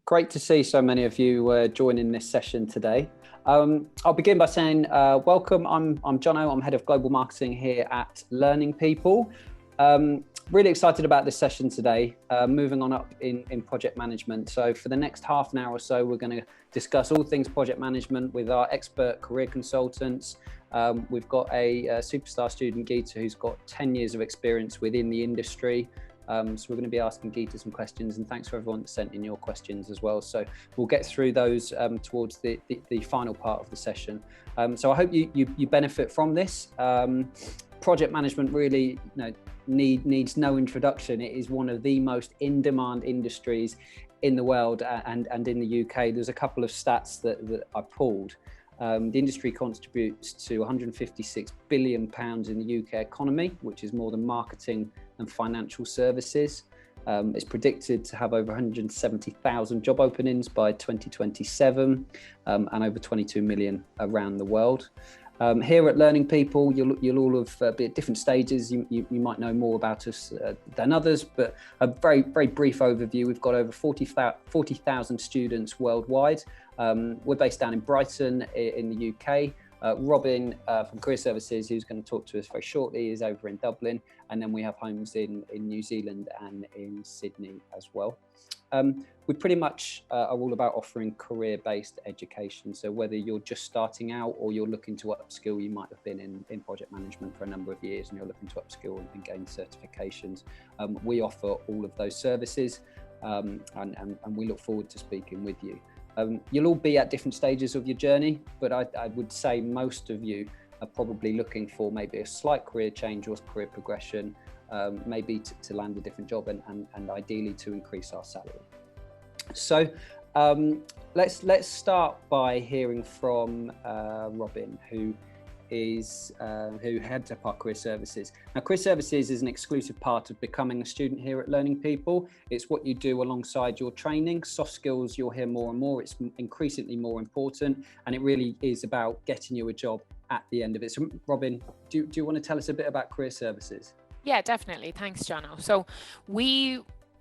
Great to see so many of you joining this session today. I'll begin by saying welcome. I'm Jono. I'm Head of Global Marketing here at Learning People. Really excited about this session today, moving on up in project management. So for the next half an hour or so, we're going to discuss all things project management with our expert career consultants. We've got a superstar student, Geeta, who's got 10 years of experience within the industry. So we're going to be asking Geeta some questions, and thanks for everyone that sent in your questions as well. So we'll get through those towards the final part of the session. So I hope you benefit from this. Project management really needs no introduction. It is one of the most in-demand industries in the world and in the UK. There's a couple of stats that I pulled. The industry contributes to £156 billion in the UK economy, which is more than marketing and financial services. It's predicted to have over 170,000 job openings by 2027 and over 22 million around the world. Here at Learning People, you'll all have be at different stages. You might know more about us than others, but a very brief overview. We've got over 40,000 students worldwide. We're based down in Brighton in the UK. Robin from Career Services, who's going to talk to us very shortly, is over in Dublin, and then we have homes in New Zealand and in Sydney as well. We pretty much are all about offering career-based education. So whether you're just starting out or you're looking to upskill, you might have been in project management for a number of years and you're looking to upskill and gain certifications. We offer all of those services and we look forward to speaking with you. You'll all be at different stages of your journey, but I would say most of you are probably looking for maybe a slight career change or career progression, maybe to land a different job and ideally to increase our salary. So let's start by hearing from Robin, who heads up our Career Services. Now, Career Services is an exclusive part of becoming a student here at Learning People. It's what you do alongside your training. Soft skills, you'll hear more and more. It's increasingly more important, and it really is about getting you a job at the end of it. So, Robin, do you want to tell us a bit about Career Services? Yeah, definitely. Thanks, Jono. So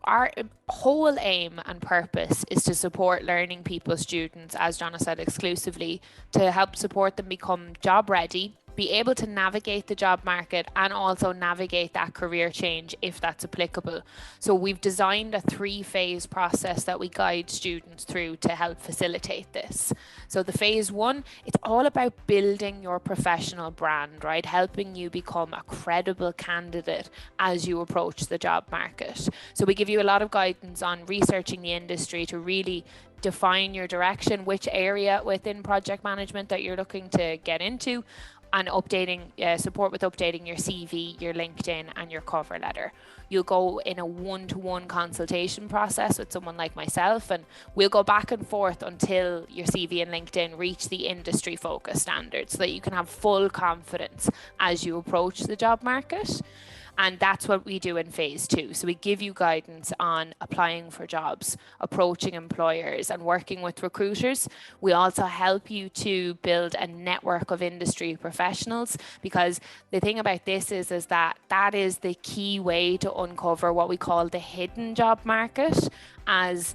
our whole aim and purpose is to support Learning People students, as Jono said, exclusively to help support them become job ready, be able to navigate the job market and also navigate that career change if that's applicable. So we've designed a 3-phase process that we guide students through to help facilitate this. So the phase 1, it's all about building your professional brand, right? Helping you become a credible candidate as you approach the job market. So we give you a lot of guidance on researching the industry to really define your direction, which area within project management that you're looking to get into, and support with updating your CV, your LinkedIn, and your cover letter. You'll go in a one-to-one consultation process with someone like myself, and we'll go back and forth until your CV and LinkedIn reach the industry focus standards so that you can have full confidence as you approach the job market. And that's what we do in phase 2. So we give you guidance on applying for jobs, approaching employers, and working with recruiters. We also help you to build a network of industry professionals, because the thing about this is that is the key way to uncover what we call the hidden job market, as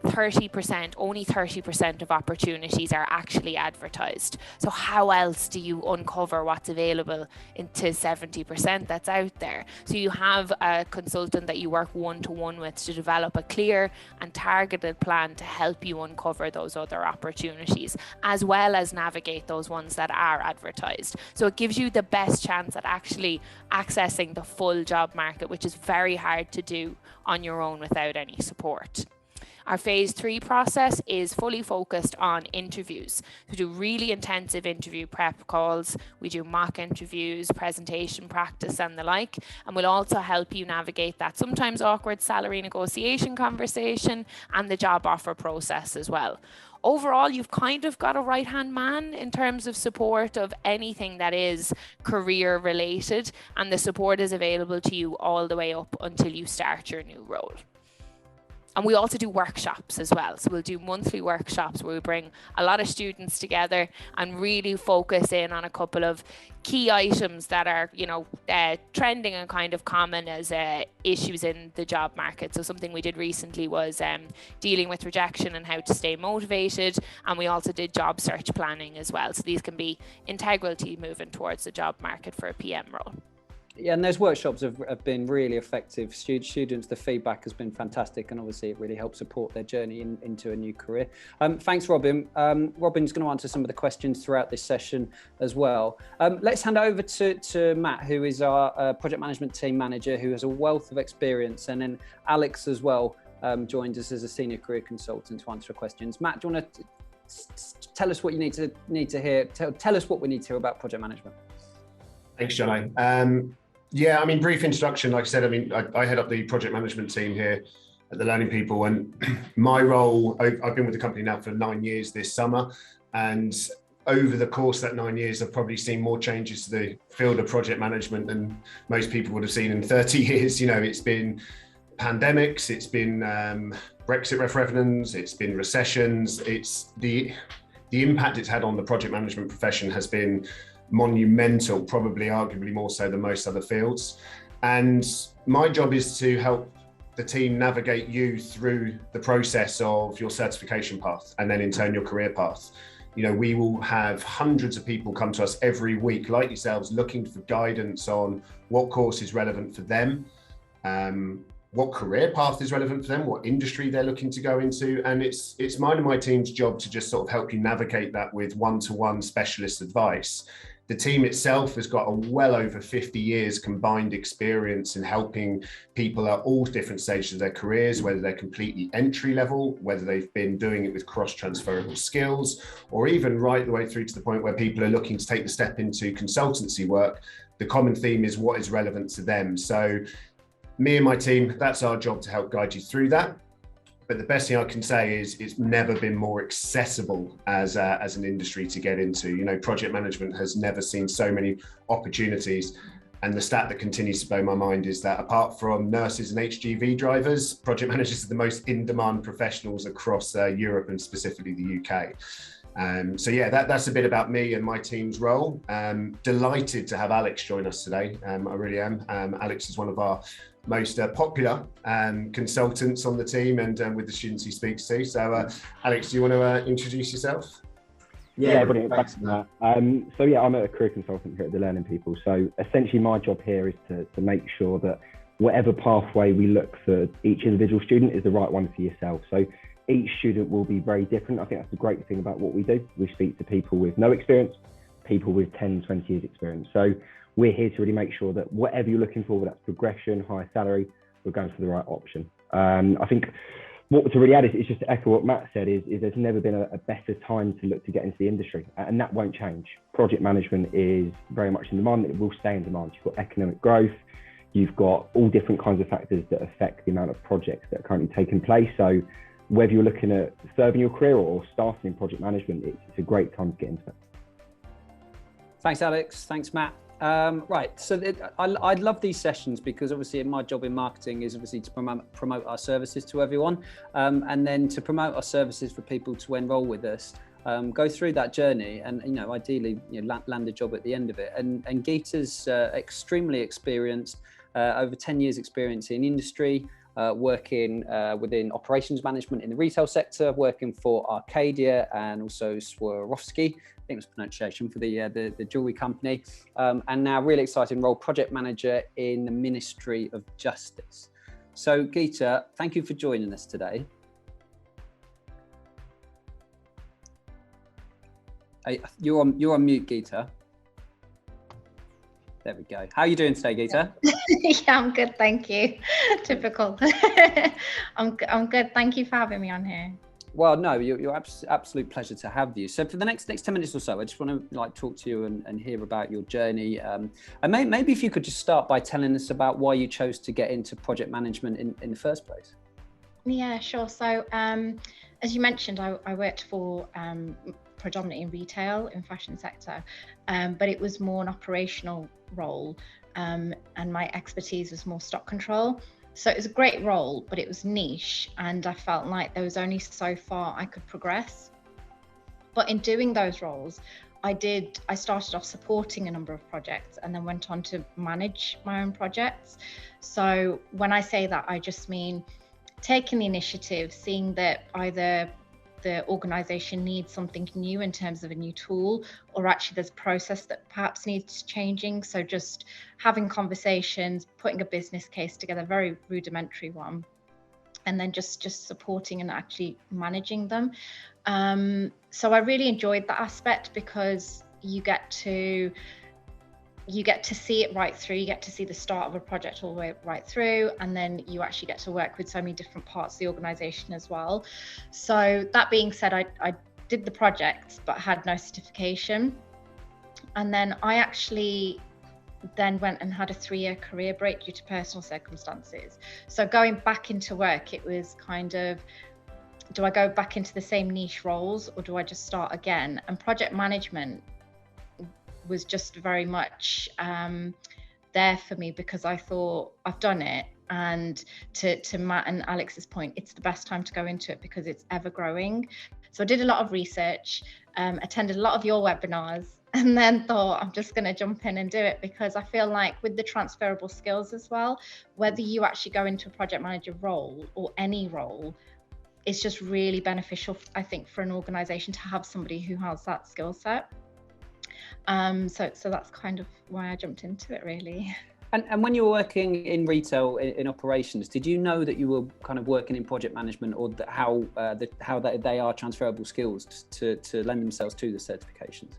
only 30% of opportunities are actually advertised. So how else do you uncover what's available into 70% that's out there? So you have a consultant that you work one-to-one with to develop a clear and targeted plan to help you uncover those other opportunities, as well as navigate those ones that are advertised. So it gives you the best chance at actually accessing the full job market, which is very hard to do on your own without any support. Our phase 3 process is fully focused on interviews. We do really intensive interview prep calls. We do mock interviews, presentation practice and the like. And we'll also help you navigate that sometimes awkward salary negotiation conversation and the job offer process as well. Overall, you've kind of got a right-hand man in terms of support of anything that is career related, and the support is available to you all the way up until you start your new role. And we also do workshops as well. So we'll do monthly workshops where we bring a lot of students together and really focus in on a couple of key items that are, trending and kind of common as issues in the job market. So something we did recently was dealing with rejection and how to stay motivated. And we also did job search planning as well. So these can be integral to moving towards the job market for a PM role. Yeah, and those workshops have been really effective. Students, the feedback has been fantastic, and obviously it really helps support their journey into a new career. Thanks, Robin. Robin's going to answer some of the questions throughout this session as well. Let's hand over to Matt, who is our project management team manager, who has a wealth of experience, and then Alex as well joined us as a senior career consultant to answer questions. Matt, do you want to tell us what you need to hear? Tell us what we need to hear about project management. Thanks, Jono. Yeah, I mean, brief introduction. Like I said, I head up the project management team here at the Learning People, and my role, I've been with the company now for 9 years this summer, and over the course of that 9 years, I've probably seen more changes to the field of project management than most people would have seen in 30 years. It's been pandemics, it's been Brexit referendums, it's been recessions. It's the impact it's had on the project management profession has been monumental, probably arguably more so than most other fields. And my job is to help the team navigate you through the process of your certification path and then in turn your career path. We will have hundreds of people come to us every week, like yourselves, looking for guidance on what course is relevant for them, what career path is relevant for them, what industry they're looking to go into. And it's mine and my team's job to just sort of help you navigate that with one-to-one specialist advice. The team itself has got a well over 50 years combined experience in helping people at all different stages of their careers, whether they're completely entry level, whether they've been doing it with cross-transferable skills, or even right the way through to the point where people are looking to take the step into consultancy work. The common theme is what is relevant to them. So me and my team, that's our job to help guide you through that. But the best thing I can say is it's never been more accessible as an industry to get into. Project management has never seen so many opportunities. And the stat that continues to blow my mind is that apart from nurses and HGV drivers, project managers are the most in-demand professionals across Europe and specifically the UK. So yeah, that's a bit about me and my team's role. Delighted to have Alex join us today. I really am. Alex is one of our most popular consultants on the team and with the students he speaks to. So Alex, do you want to introduce yourself? Yeah, brilliant. Thanks for that. So yeah, I'm a career consultant here at the Learning People. So essentially my job here is to make sure that whatever pathway we look for each individual student is the right one for yourself. So each student will be very different. I think that's the great thing about what we do. We speak to people with no experience, people with 10, 20 years experience. So we're here to really make sure that whatever you're looking for, whether that's progression, higher salary, we're going for the right option. I think what to really add is just to echo what Matt said is there's never been a better time to look to get into the industry, and that won't change. Project management is very much in demand. It will stay in demand. You've got economic growth. You've got all different kinds of factors that affect the amount of projects that are currently taking place. So whether you're looking at serving your career or starting in project management, it's a great time to get into it. Thanks, Alex. Thanks, Matt. Right, so I love these sessions because obviously my job in marketing is obviously to promote our services to everyone, and then to promote our services for people to enrol with us, go through that journey, and ideally land a job at the end of it. And Geeta's extremely experienced, over 10 years experience in industry, working within operations management in the retail sector, working for Arcadia and also Swarovski, I think it was pronunciation, for the jewelry company, and now really exciting role, project manager in the Ministry of Justice. So Geeta, thank you for joining us today. You're on mute, Geeta. There we go. How are you doing today, Geeta? Yeah, I'm good, thank you. Typical. I'm good. Thank you for having me on here. Well, no, you're absolute pleasure to have you. So for the next 10 minutes or so, I just want to talk to you and hear about your journey. And maybe if you could just start by telling us about why you chose to get into project management in the first place. Yeah, sure. So as you mentioned, I worked for predominantly in retail, in fashion sector, but it was more an operational role, and my expertise was more stock control. So it was a great role, but it was niche, and I felt like there was only so far I could progress. But in doing those roles, I started off supporting a number of projects and then went on to manage my own projects. So when I say that, I just mean taking the initiative, seeing that either the organization needs something new in terms of a new tool, or actually there's a process that perhaps needs changing. So just having conversations, putting a business case together, very rudimentary one, and then just supporting and actually managing them. So I really enjoyed that aspect, because you get to see it right through. You get to see the start of a project all the way right through, and then you actually get to work with so many different parts of the organization as well. So that being said, I did the projects but had no certification, and then I actually went and had a 3-year career break due to personal circumstances. So going back into work, it was kind of, do I go back into the same niche roles, or do I just start again? And project management was just very much there for me, because I thought, I've done it, and to Matt and Alex's point, it's the best time to go into it because it's ever growing. So I did a lot of research, attended a lot of your webinars, and then thought, I'm just going to jump in and do it, because I feel like with the transferable skills as well, whether you actually go into a project manager role or any role, it's just really beneficial, I think, for an organization to have somebody who has that skill set. So that's kind of why I jumped into it, really. And when you were working in retail in operations, did you know that you were kind of working in project management, or how they are transferable skills to lend themselves to the certifications?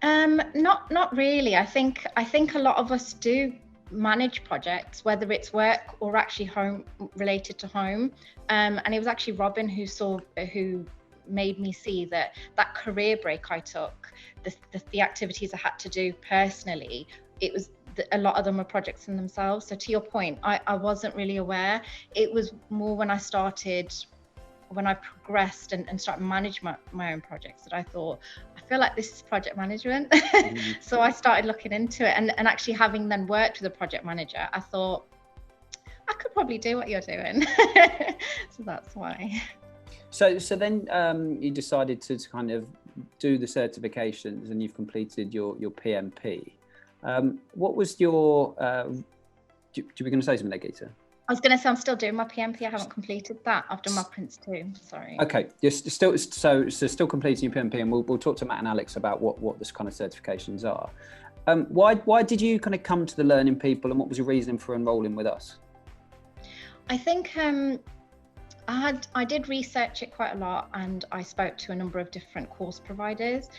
Not really. I think a lot of us do manage projects, whether it's work or actually home related to home. And it was actually Robin who made me see that career break I took, the activities I had to do personally, it was a lot of them were projects in themselves. So to your point, I wasn't really aware. It was more when I progressed and started managing my own projects that I thought, I feel like this is project management. So I started looking into it, and actually having then worked with a project manager, I thought I could probably do what you're doing. So that's why. So then you decided to kind of do the certifications, and you've completed your PMP. What was your, do you were going to say something there, Geeta? I was going to say I'm still doing my PMP. I haven't completed that. I've done my PRINCE2. Sorry. Okay, you're still completing your PMP, and we'll talk to Matt and Alex about what this kind of certifications are. Why did you kind of come to the Learning People, and what was your reason for enrolling with us? I think I did research it quite a lot, and I spoke to a number of different course providers,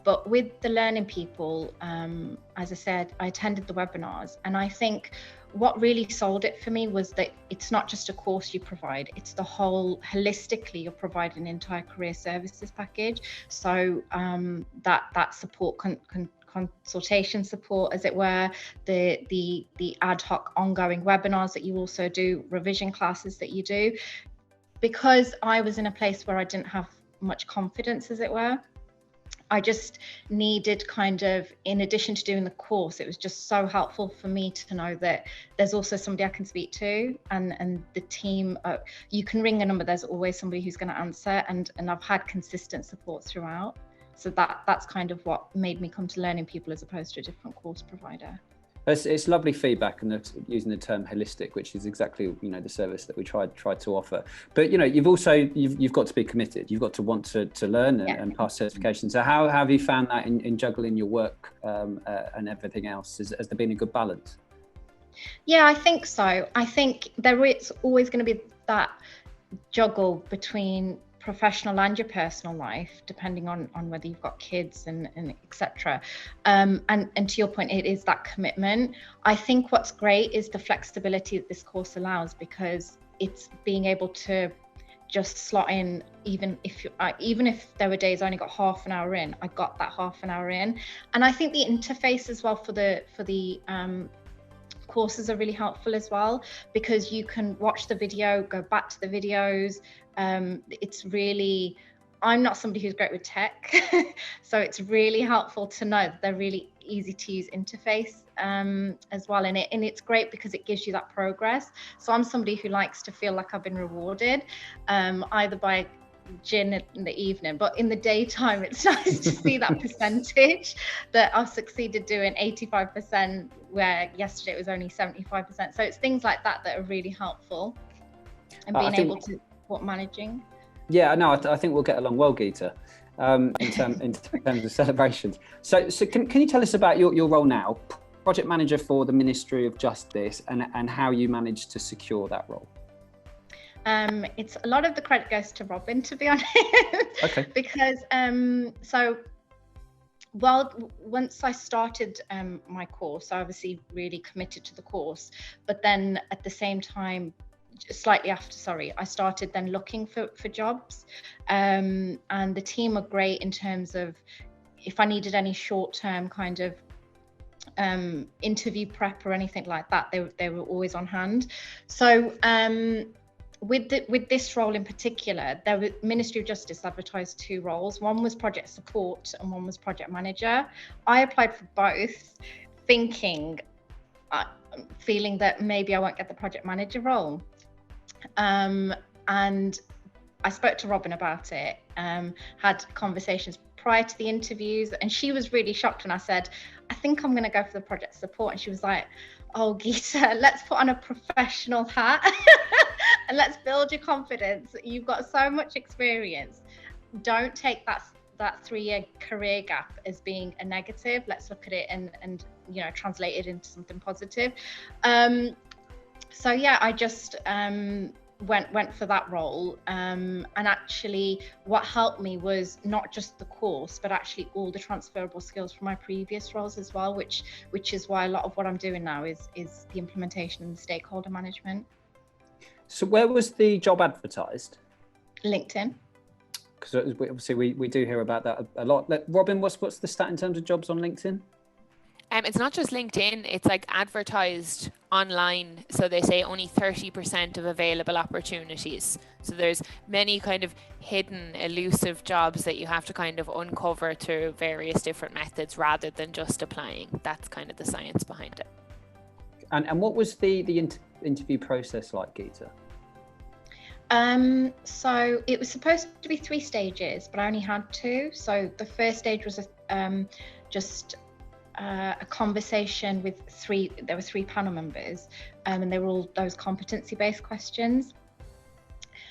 but with the Learning People, as I said, I attended the webinars, and I think what really sold it for me was that it's not just a course you provide, it's the whole, holistically, you're providing an entire career services package. So that support, consultation support, as it were, the ad hoc ongoing webinars that you also do, revision classes that you do. Because I was in a place where I didn't have much confidence, as it were, I just needed kind of, in addition to doing the course, it was just so helpful for me to know that there's also somebody I can speak to, and the team, you can ring a number, there's always somebody who's going to answer, and I've had consistent support throughout. So that's kind of what made me come to Learning People as opposed to a different course provider. It's lovely feedback, and using the term holistic, which is exactly the service that we tried to offer. But you've got to be committed. You've got to want to learn and pass certification. So how have you found that in juggling your work and everything else? Has there been a good balance? Yeah, I think so. I think there is always going to be that juggle between professional and your personal life, depending on whether you've got kids and etc. And to your point, it is that commitment. I think what's great is the flexibility that this course allows, because it's being able to just slot in, even if there were days I only got half an hour in, I got that half an hour in. And I think the interface as well for the courses are really helpful as well, because you can watch the video, go back to the videos. It's really, I'm not somebody who's great with tech, so it's really helpful to know that they're really easy to use interface as well in it, and it's great because it gives you that progress. So I'm somebody who likes to feel like I've been rewarded, either by gin in the evening, but in the daytime it's nice to see that percentage that I've succeeded doing 85%, where yesterday it was only 75%. So it's things like that that are really helpful, and being able to support managing. Yeah, no, I think we'll get along well, Geeta, in terms of celebrations. So can you tell us about your role now, project manager for the Ministry of Justice, and how you managed to secure that role? It's a lot of the credit goes to Robin, to be honest. Okay. Because once I started my course, I obviously really committed to the course, but then at the same time, slightly after, I started then looking for jobs, and the team are great in terms of if I needed any short-term kind of interview prep or anything like that, they were always on hand. So with this role in particular, the Ministry of Justice advertised 2 roles. One was project support and one was project manager. I applied for both, feeling that maybe I won't get the project manager role. And I spoke to Robin about it, had conversations prior to the interviews, and she was really shocked when I said, I think I'm going to go for the project support. And she was like, oh, Geeta, let's put on a professional hat and let's build your confidence. You've got so much experience. Don't take that 3-year career gap as being a negative. Let's look at it and translate it into something positive. So yeah, I just went for that role, and actually what helped me was not just the course, but actually all the transferable skills from my previous roles as well, which is why a lot of what I'm doing now is the implementation and the stakeholder management. So where was the job advertised? LinkedIn. Because obviously we do hear about that a lot. Robin, what's the stat in terms of jobs on LinkedIn? It's not just LinkedIn, it's like advertised online. So they say only 30% of available opportunities. So there's many kind of hidden, elusive jobs that you have to kind of uncover through various different methods rather than just applying. That's kind of the science behind it. And what was the interview process like, Geeta? So it was supposed to be 3 stages, but I only had 2. So the first stage was just a conversation with 3 panel members, and they were all those competency-based questions.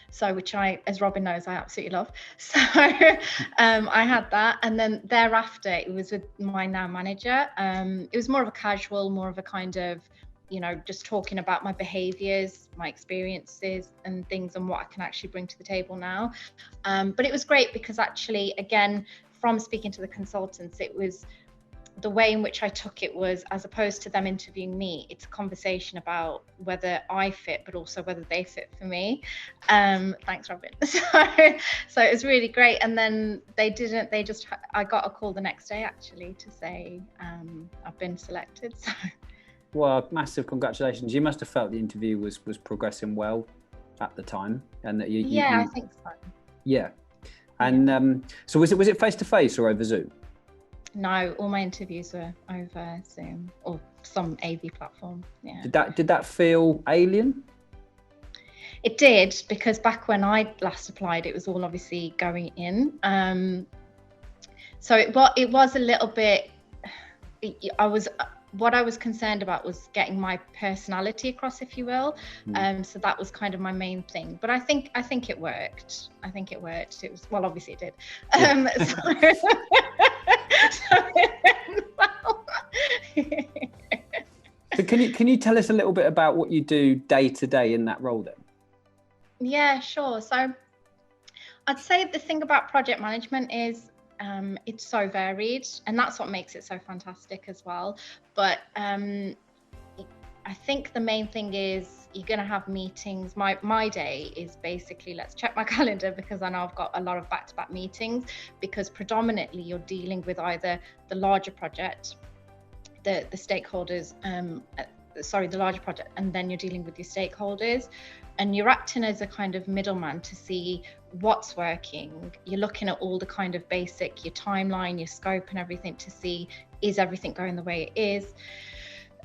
So which as Robin knows, I absolutely love. So I had that, and then thereafter it was with my now manager. It was more of a casual, more of a kind of, just talking about my behaviors, my experiences and things, and what I can actually bring to the table now. But it was great because actually, again, from speaking to the consultants, it was the way in which I took it was, as opposed to them interviewing me, it's a conversation about whether I fit, but also whether they fit for me. Thanks, Robin. So it was really great. And then I got a call the next day actually to say I've been selected. So. Well, massive congratulations. You must have felt the interview was progressing well at the time, and that I think so. Yeah. And so was it face-to-face or over Zoom? No, all my interviews were over Zoom or some AV platform. Yeah. Did that feel alien? It did, because back when I last applied, it was all obviously going in. So it was a little bit. What I was concerned about was getting my personality across, if you will. So that was kind of my main thing. But I think it worked. It was, well, obviously it did. So can you tell us a little bit about what you do day to day in that role then? Yeah, sure. So I'd say the thing about project management is it's so varied, and that's what makes it so fantastic as well. But I think the main thing is you're going to have meetings. My day is basically, let's check my calendar, because I know I've got a lot of back-to-back meetings, because predominantly you're dealing with either the larger project, the stakeholders the larger project, and then you're dealing with your stakeholders, and you're acting as a kind of middleman to see what's working. You're looking at all the kind of basic, your timeline, your scope and everything, to see, is everything going the way it is?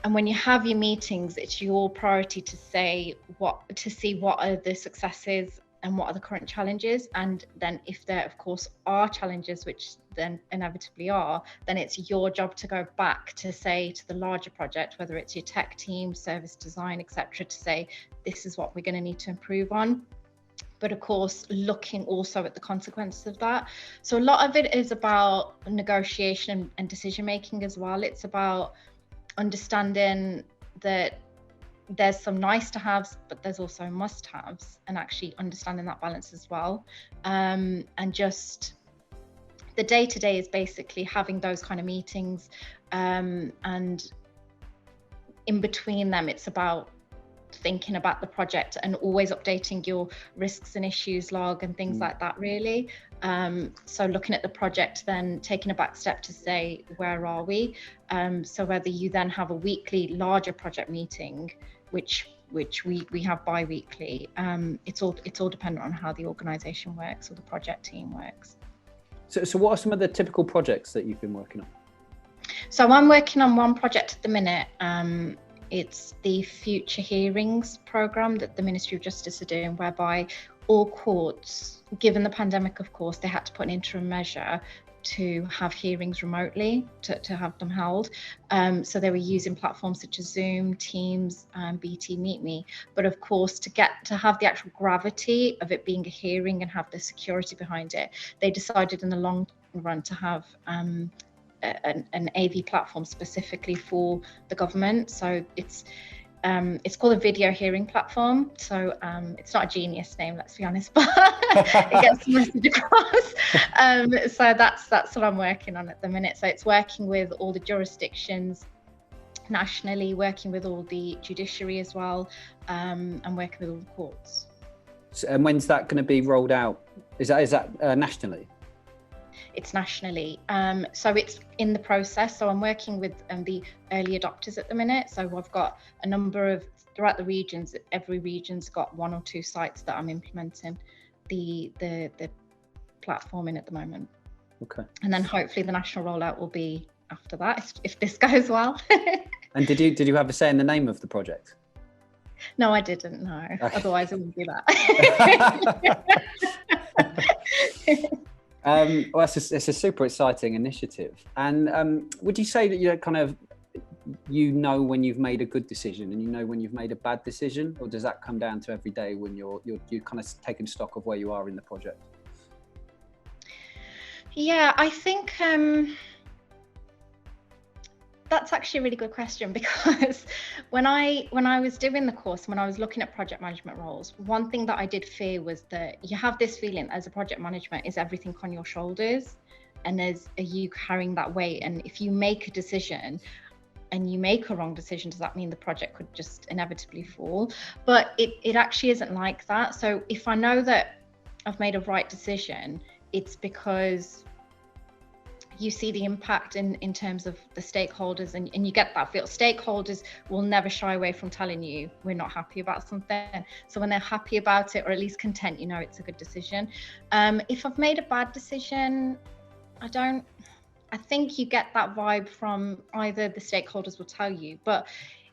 And when you have your meetings, it's your priority to see what are the successes and what are the current challenges. And then if there, of course, are challenges, which then inevitably are, then it's your job to go back to say to the larger project, whether it's your tech team, service design, etc., to say, this is what we're going to need to improve on. But of course, looking also at the consequences of that. So a lot of it is about negotiation and decision making as well. It's about understanding that there's some nice to haves, but there's also must haves, and actually understanding that balance as well. And just the day to day is basically having those kind of meetings, and in between them, it's about thinking about the project and always updating your risks and issues log and things like that, really. So looking at the project, then taking a back step to say, where are we? So whether you then have a weekly larger project meeting, which we have bi-weekly, it's all dependent on how the organization works or the project team works. So what are some of the typical projects that you've been working on? So I'm working on one project at the minute. It's the Future Hearings programme that the Ministry of Justice are doing, whereby all courts, given the pandemic, of course, they had to put an interim measure to have hearings remotely, to have them held. So they were using platforms such as Zoom, Teams, BT Meet Me. But of course, to have the actual gravity of it being a hearing and have the security behind it, they decided in the long run to have an AV platform specifically for the government. So it's called a video hearing platform. So it's not a genius name, let's be honest, but it gets the message across. So that's what I'm working on at the minute. So it's working with all the jurisdictions nationally, working with all the judiciary as well, and working with all the courts. So, and when's that going to be rolled out? Is that nationally? It's nationally. So it's in the process. So I'm working with the early adopters at the minute. So I've got a number of, throughout the regions, every region's got 1 or 2 sites that I'm implementing the platform in at the moment. Okay. And then hopefully the national rollout will be after that, if this goes well. And did you have a say in the name of the project? No, I didn't, no. Okay. Otherwise it wouldn't be that. Well, it's a super exciting initiative. And would you say that you know when you've made a good decision and you know when you've made a bad decision, or does that come down to every day when you're kind of taking stock of where you are in the project? Yeah, I think that's actually a really good question, because when I was doing the course, when I was looking at project management roles, one thing that I did fear was that you have this feeling as a project management is everything on your shoulders, and are you carrying that weight? And if you make a decision and you make a wrong decision, does that mean the project could just inevitably fall? But it actually isn't like that. So if I know that I've made a right decision, it's because you see the impact in terms of the stakeholders, and you get that feel. Stakeholders will never shy away from telling you we're not happy about something. So when they're happy about it, or at least content, you know it's a good decision. If I've made a bad decision, I think you get that vibe from either the stakeholders will tell you, but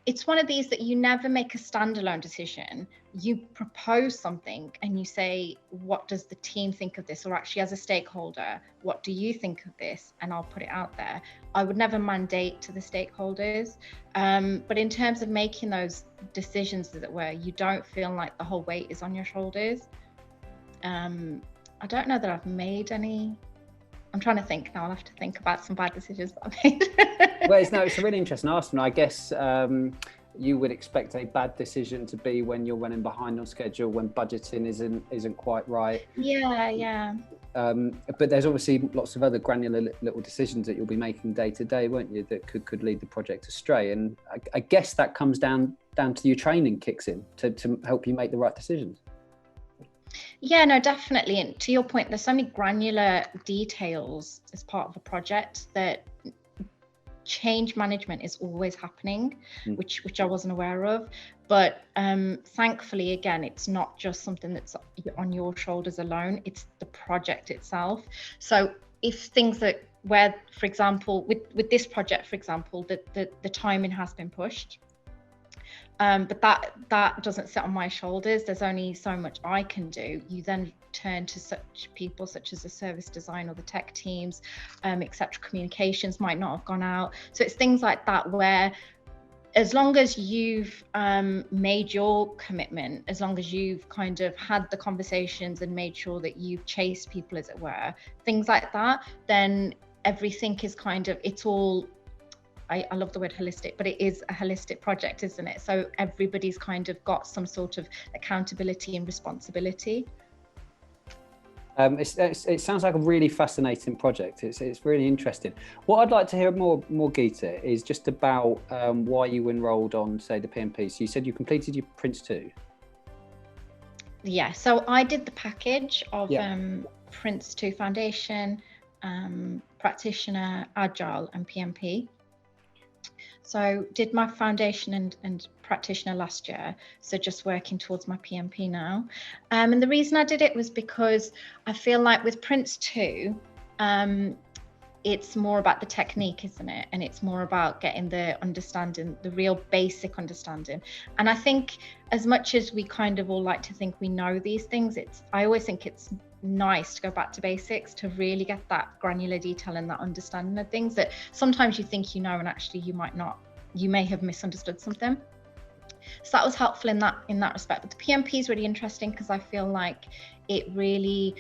it's one of these that you never make a standalone decision. You propose something and you say, what does the team think of this? Or actually, as a stakeholder, what do you think of this? And I'll put it out there. I would never mandate to the stakeholders. But in terms of making those decisions, as it were, you don't feel like the whole weight is on your shoulders. I don't know that I've made any. I'm trying to think now. I'll have to think about some bad decisions that I made. Well, it's a really interesting answer. I guess you would expect a bad decision to be when you're running behind on schedule, when budgeting isn't quite right. Yeah. But there's obviously lots of other granular little decisions that you'll be making day to day, won't you, that could lead the project astray. And I guess that comes down to your training kicks in to help you make the right decisions. Yeah, no, definitely. And to your point, there's so many granular details as part of a project that change management is always happening, which I wasn't aware of. But thankfully, again, it's not just something that's on your shoulders alone, it's the project itself. So if things that where, for example, with this project, for example, the timing has been pushed, but that doesn't sit on my shoulders. There's only so much I can do. You then turn to such people such as the service design or the tech teams, etc. Communications might not have gone out. So it's things like that where, as long as you've made your commitment, as long as you've kind of had the conversations and made sure that you've chased people, as it were, things like that, then everything is kind of, it's all, I love the word holistic, but it is a holistic project, isn't it? So everybody's kind of got some sort of accountability and responsibility. It sounds like a really fascinating project. It's really interesting. What I'd like to hear more, Geeta, is just about why you enrolled on, say, the PMP. So you said you completed your PRINCE2. Yeah, so I did the package of PRINCE2 Foundation, Practitioner, Agile and PMP. So did my foundation and practitioner last year, so just working towards my PMP now. And the reason I did it was because I feel like with PRINCE2, it's more about the technique, isn't it? And it's more about getting the understanding, the real basic understanding. And I think as much as we kind of all like to think we know these things, I always think it's nice to go back to basics, to really get that granular detail and that understanding of things that sometimes you think you know and actually you might not, you may have misunderstood something. So that was helpful in that respect. But the PMP is really interesting because I feel like it really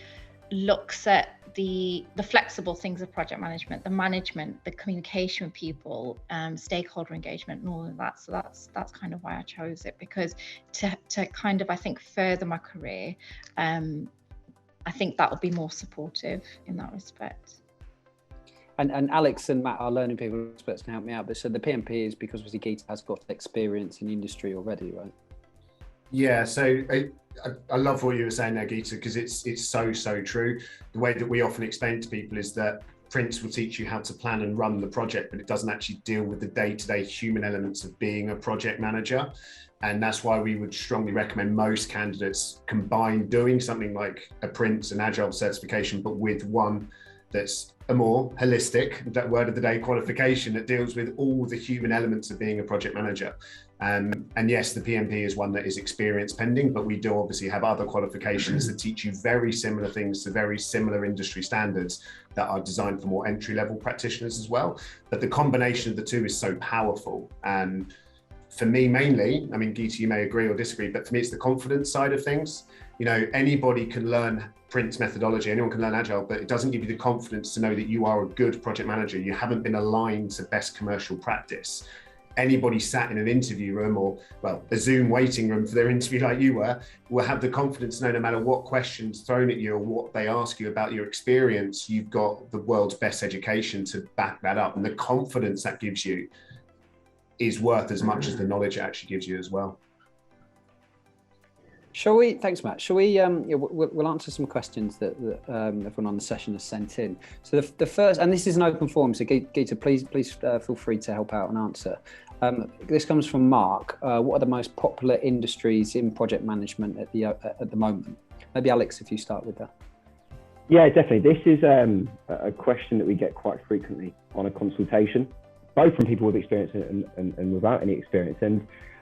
looks at the flexible things of project management, the management, the communication with people, stakeholder engagement and all of that. So that's kind of why I chose it, because to kind of, I think, further my career, I think that would be more supportive in that respect. And Alex and Matt, our learning people experts, can help me out. But so the PMP is because obviously Geeta has got experience in the industry already, right? Yeah, so I love what you were saying there, Geeta, because it's so true. The way that we often explain to people is that Prince will teach you how to plan and run the project, but it doesn't actually deal with the day-to-day human elements of being a project manager. And that's why we would strongly recommend most candidates combine doing something like a Prince and Agile certification, but with one that's a more holistic, that word of the day, qualification that deals with all the human elements of being a project manager. And yes, the PMP is one that is experience pending, but we do obviously have other qualifications that teach you very similar things to very similar industry standards that are designed for more entry-level practitioners as well. But the combination of the two is so powerful. And for me, mainly, I mean, Geeta, you may agree or disagree, but for me, it's the confidence side of things. You know, anybody can learn Prince methodology, anyone can learn Agile, but it doesn't give you the confidence to know that you are a good project manager. You haven't been aligned to best commercial practice. Anybody sat in an interview room or, well, a Zoom waiting room for their interview like you were, will have the confidence to know no matter what questions thrown at you or what they ask you about your experience, you've got the world's best education to back that up. And the confidence that gives you is worth as much as the knowledge it actually gives you as well. Shall we? Thanks, Matt. Shall we? We'll answer some questions that everyone on the session has sent in. So the first, and this is an open forum, so Geeta, please feel free to help out and answer. This comes from Mark. What are the most popular industries in project management at the moment? Maybe Alex, if you start with that. Yeah, definitely. This is a question that we get quite frequently on a consultation, both from people with experience and without any experience.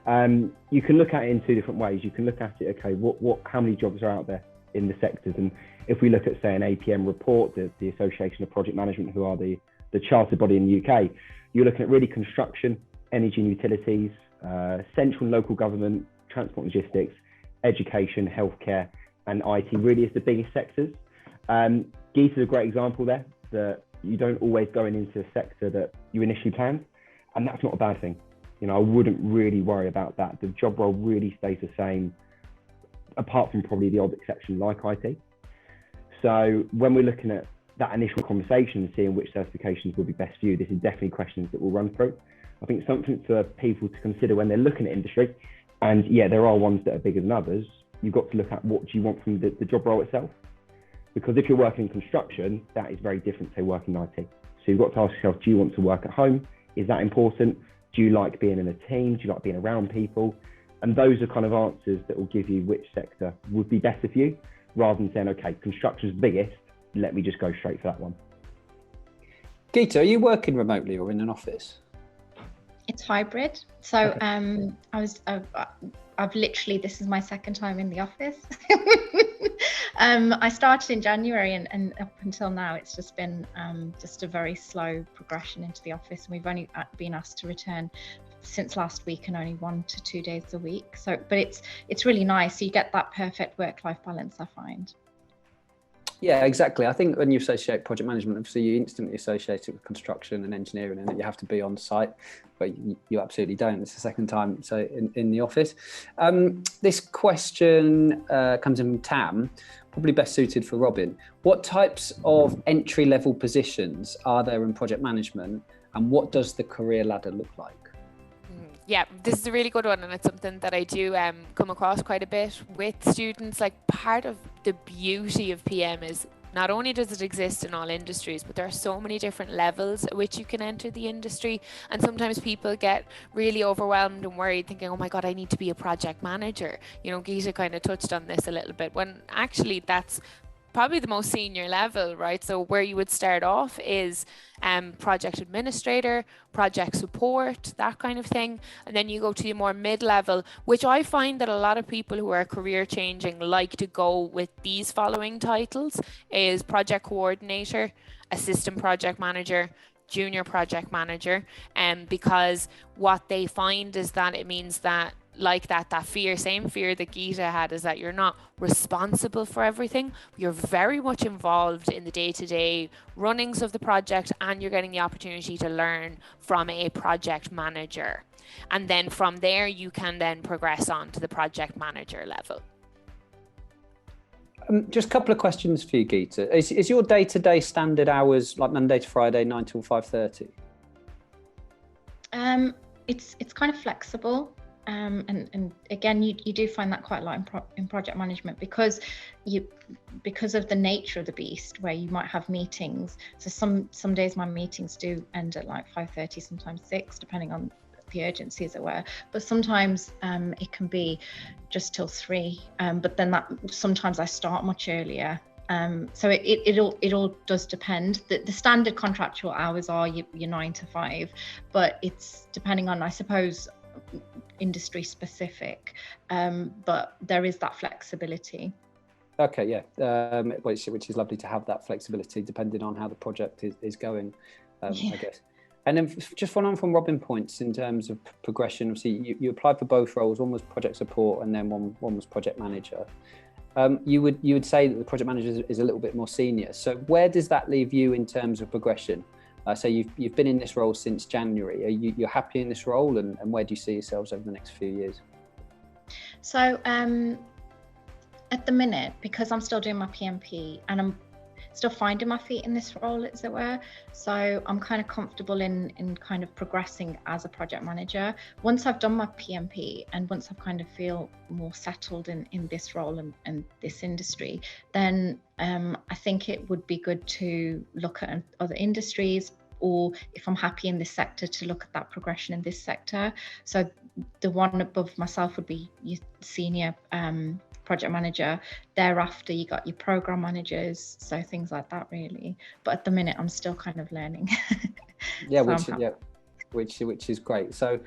And you can look at it in two different ways. You can look at it, okay, how many jobs are out there in the sectors? And if we look at, say, an APM report, the Association of Project Management, who are the chartered body in the UK, you're looking at really construction, energy and utilities, central and local government, transport and logistics, education, healthcare, and IT really is the biggest sectors. Geeta is a great example there, that you don't always go into a sector that you initially planned, and that's not a bad thing. You know, I wouldn't really worry about that. The job role really stays the same, apart from probably the odd exception like IT. So when we're looking at that initial conversation and seeing which certifications will be best for you, this is definitely questions that we'll run through. I think something for people to consider when they're looking at industry, and yeah, there are ones that are bigger than others. You've got to look at what do you want from the job role itself. Because if you're working in construction, that is very different to working in IT. So you've got to ask yourself, do you want to work at home Is that important? Do you like being in a team? Do you like being around people? And those are kind of answers that will give you which sector would be better for you, rather than saying, okay, construction's the biggest, let me just go straight for that one. Geeta, are you working remotely or in an office? It's hybrid. So Okay. I've literally, this is my second time in the office. I started in January and up until now, it's just been just a very slow progression into the office. And we've only been asked to return since last week and only 1 to 2 days a week. So, but it's really nice. You get that perfect work-life balance, I find. Yeah, exactly. I think when you associate project management, obviously you instantly associate it with construction and engineering, and that you have to be on site, but you absolutely don't. It's the second time so in the office. This question comes in from Tam, probably best suited for Robin. What types of entry-level positions are there in project management, and what does the career ladder look like? Yeah, this is a really good one, and it's something that I do come across quite a bit with students. Like, part of the beauty of PM is not only does it exist in all industries, but there are so many different levels at which you can enter the industry. And sometimes people get really overwhelmed and worried, thinking, oh my God, I need to be a project manager. You know, Geeta kind of touched on this a little bit, when actually that's probably the most senior level, right? So where you would start off is project administrator, project support, that kind of thing. And then you go to your more mid-level, which I find that a lot of people who are career changing like to go with these following titles: is project coordinator, assistant project manager, junior project manager. Because what they find is that it means that, like that same fear that Geeta had, is that you're not responsible for everything. You're very much involved in the day-to-day runnings of the project, and you're getting the opportunity to learn from a project manager. And then from there, you can then progress on to the project manager level. Just a couple of questions for you, Geeta. Is your day-to-day standard hours like Monday to Friday, 9 till 5:30? It's kind of flexible. And again, you do find that quite a lot in project management, because of the nature of the beast, where you might have meetings. So some days my meetings do end at like 5:30, sometimes 6, depending on the urgency, as it were. But sometimes it can be just till 3. But then sometimes I start much earlier. So it all does depend. The standard contractual hours are your 9 to 5, but it's depending on, I suppose, industry specific, but there is that flexibility. Okay, yeah, which is lovely to have that flexibility depending on how the project is going, I guess. And then just following on from Robin points in terms of progression, obviously you applied for both roles. One was project support, and then one was project manager. You would say that the project manager is a little bit more senior. So where does that leave you in terms of progression? So you've been in this role since January. You're happy in this role, and where do you see yourselves over the next few years? So at the minute, because I'm still doing my PMP and I'm still finding my feet in this role, as it were, so I'm kind of comfortable in kind of progressing as a project manager. Once I've done my PMP and once I kind of feel more settled in this role and this industry, then I think it would be good to look at other industries, or if I'm happy in this sector, to look at that progression in this sector. So the one above myself would be your senior project manager. Thereafter, you got your program managers, so things like that, really. But at the minute, I'm still kind of learning. Yeah, which is great. So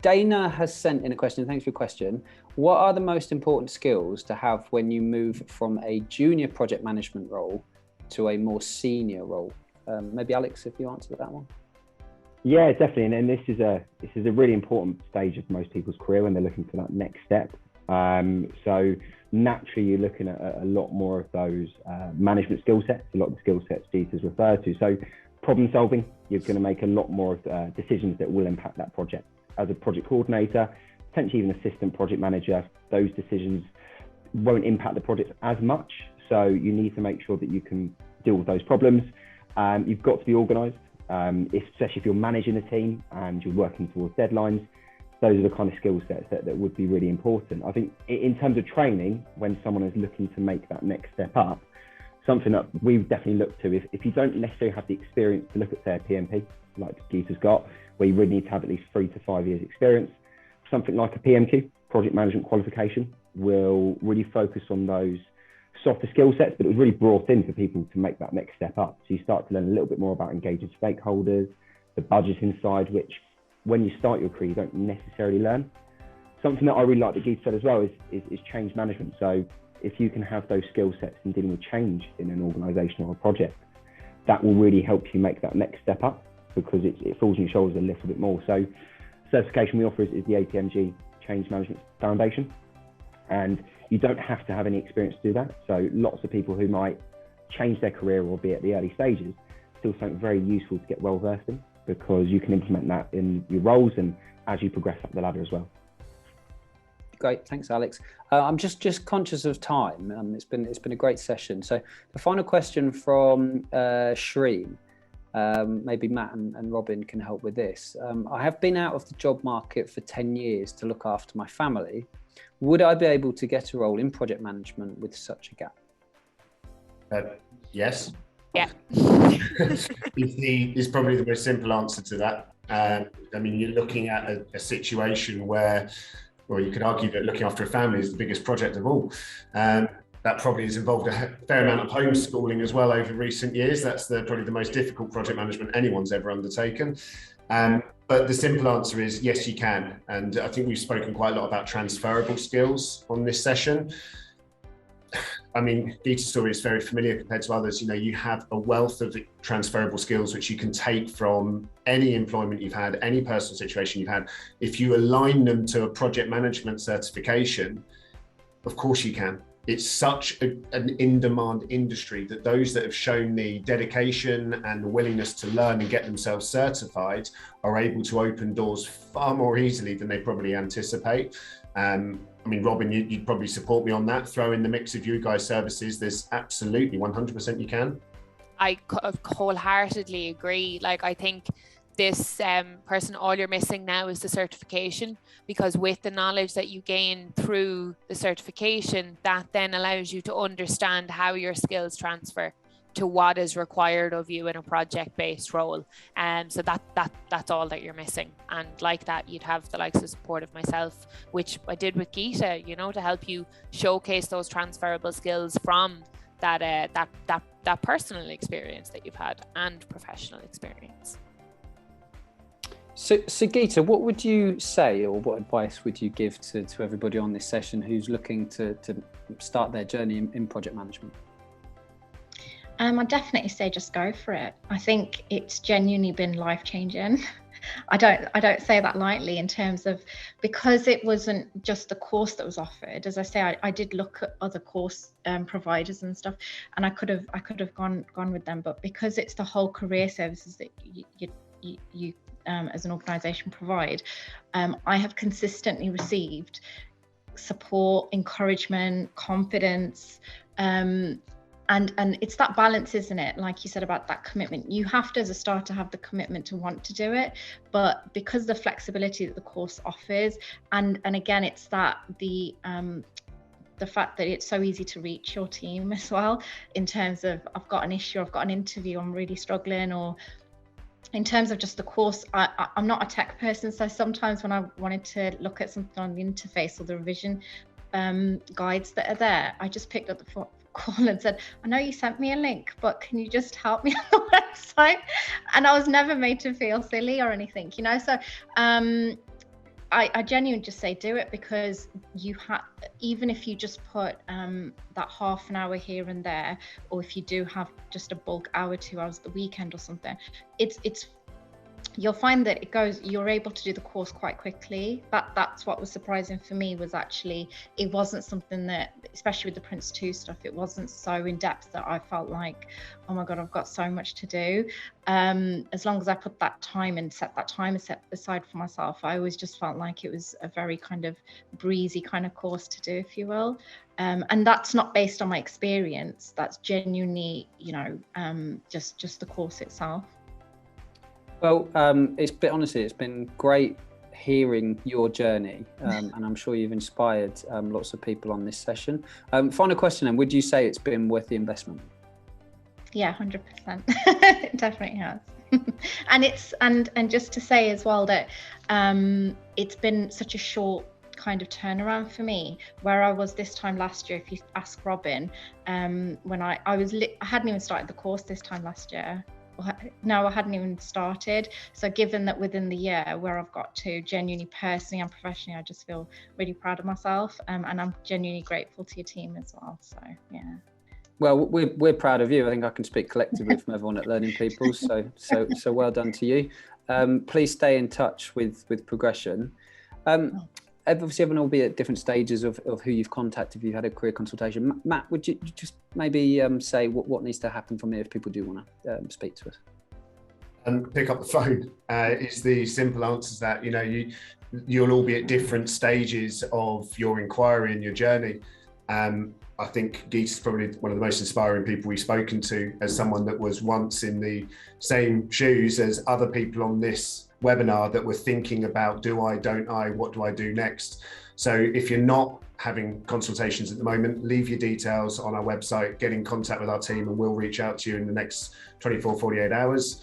Dana has sent in a question. Thanks for your question. What are the most important skills to have when you move from a junior project management role to a more senior role? Maybe Alex, if you answer that one. Yeah, definitely. And this is a really important stage of most people's career when they're looking for that next step. So naturally, you're looking at a lot more of those management skill sets, a lot of the skill sets Geeta's referred to. So problem solving, you're going to make a lot more of decisions that will impact that project. As a project coordinator, potentially even assistant project manager, those decisions won't impact the project as much. So you need to make sure that you can deal with those problems. You've got to be organised, especially if you're managing a team and you're working towards deadlines. Those are the kind of skill sets that would be really important. I think in terms of training, when someone is looking to make that next step up, something that we've definitely looked to is if you don't necessarily have the experience to look at, say, a PMP, like Geeta's got, where you really need to have at least 3 to 5 years experience, something like a PMQ, project management qualification, will really focus on those softer skill sets, but it was really brought in for people to make that next step up. So you start to learn a little bit more about engaging stakeholders, the budgeting side, which when you start your career, you don't necessarily learn. Something that I really like that Geeta said as well is change management. So if you can have those skill sets in dealing with change in an organisation or a project, that will really help you make that next step up, because it falls on your shoulders a little bit more. So certification we offer is the APMG Change Management Foundation, and you don't have to have any experience to do that. So lots of people who might change their career or be at the early stages still something very useful to get well versed in, because you can implement that in your roles and as you progress up the ladder as well. Great, thanks, Alex. I'm just conscious of time. It's been a great session. So the final question from Shreen, maybe Matt and Robin can help with this. I have been out of the job market for 10 years to look after my family. Would I be able to get a role in project management with such a gap? Yes. Yeah. is probably the most simple answer to that. I mean, you're looking at a situation where, well, you could argue that looking after a family is the biggest project of all. That probably has involved a fair amount of homeschooling as well over recent years. That's probably the most difficult project management anyone's ever undertaken. But the simple answer is yes, you can. And I think we've spoken quite a lot about transferable skills on this session. I mean, Geeta's story is very familiar compared to others. You know, you have a wealth of transferable skills which you can take from any employment you've had, any personal situation you've had. If you align them to a project management certification, of course you can. It's such an in-demand industry that those that have shown the dedication and the willingness to learn and get themselves certified are able to open doors far more easily than they probably anticipate. I mean, Robin, you'd probably support me on that. Throw in the mix of you guys' services. There's absolutely 100% you can. I wholeheartedly agree. Like, I think this person, all you're missing now is the certification, because with the knowledge that you gain through the certification, that then allows you to understand how your skills transfer to what is required of you in a project-based role. So that's all that you're missing. And like that, you'd have the likes of support of myself, which I did with Geeta, you know, to help you showcase those transferable skills from that personal experience that you've had and professional experience. So Geeta, what would you say, or what advice would you give to everybody on this session who's looking to start their journey in project management? I'd definitely say just go for it. I think it's genuinely been life-changing. I don't say that lightly, in terms of, because it wasn't just the course that was offered. As I say, I did look at other course providers and stuff, and I could have gone with them, but because it's the whole career services that you as an organisation provide, I have consistently received support, encouragement, confidence, and it's that balance, isn't it? Like you said about that commitment, you have to, as a starter, have the commitment to want to do it, but because the flexibility that the course offers, and again, it's that the fact that it's so easy to reach your team as well, in terms of, I've got an issue, I've got an interview, I'm really struggling, or in terms of just the course, I'm not a tech person, so sometimes when I wanted to look at something on the interface or the revision guides that are there, I just picked up the call and said, I know you sent me a link, but can you just help me on the website? And I was never made to feel silly or anything, you know. So I genuinely just say do it, because you have, even if you just put that half an hour here and there, or if you do have just a bulk hour, 2 hours at the weekend or something, it's you'll find that you're able to do the course quite quickly. That's what was surprising for me, was actually it wasn't something that, especially with the PRINCE2 stuff, it wasn't so in depth that I felt like, oh my god, I've got so much to do. As long as I put that time and set that time aside for myself, I always just felt like it was a very kind of breezy kind of course to do, if you will. And that's not based on my experience, that's genuinely, you know, just the course itself. Well, honestly, it's been great hearing your journey, and I'm sure you've inspired lots of people on this session. Final question, then, would you say it's been worth the investment? Yeah, 100%. It definitely has. and just to say as well that it's been such a short kind of turnaround for me, where I was this time last year. If you ask Robin, when I hadn't even started the course this time last year. No, I hadn't even started. So given that within the year where I've got to, genuinely personally and professionally, I just feel really proud of myself, and I'm genuinely grateful to your team as well. So yeah. Well, we're proud of you. I think I can speak collectively from everyone at Learning People. So well done to you. Please stay in touch with progression. Obviously, everyone will be at different stages of who you've contacted if you've had a career consultation. Matt, would you just maybe say what needs to happen from here if people do want to speak to us? Pick up the phone is the simple answer to that. You know, you'll all be at different stages of your inquiry and your journey. I think Geeta is probably one of the most inspiring people we've spoken to, as someone that was once in the same shoes as other people on this webinar that were thinking about, do I, don't I, what do I do next? So if you're not having consultations at the moment, leave your details on our website, get in contact with our team, and we'll reach out to you in the next 24, 48 hours.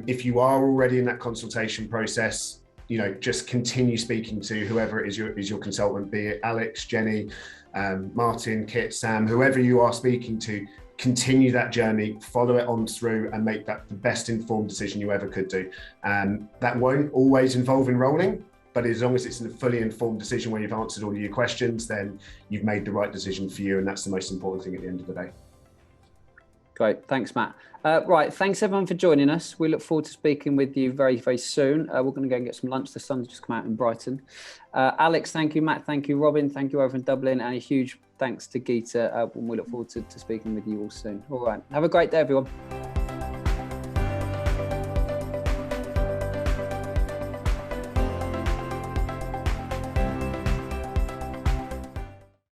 If you are already in that consultation process, you know, just continue speaking to whoever it is your consultant, be it Alex, Jenny, Martin, Kit, Sam, whoever you are speaking to. Continue that journey, follow it on through, and make that the best informed decision you ever could do. That won't always involve enrolling, but as long as it's a fully informed decision where you've answered all of your questions, then you've made the right decision for you, and that's the most important thing at the end of the day. Great, thanks, Matt. Right, thanks everyone for joining us. We look forward to speaking with you very, very soon. We're going to go and get some lunch. The sun's just come out in Brighton. Alex, thank you. Matt, thank you. Robin, thank you over in Dublin. And a huge thanks to Geeta. We look forward to speaking with you all soon. All right, have a great day, everyone.